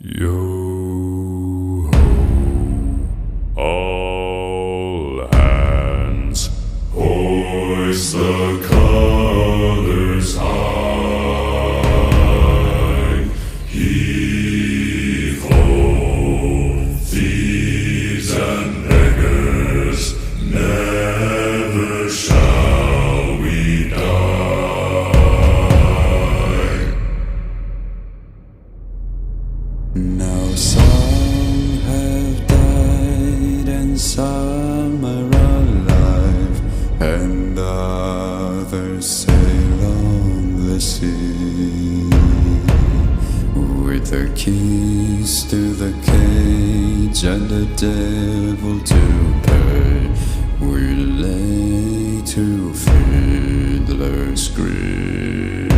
Yo ho, all hands, hoist the colors high. Heave ho, thieves and beggars, never shall we die. Now some have died and some are alive, and others sail on the sea. With the keys to the cage and the devil to pay, we lay to fiddler's grave.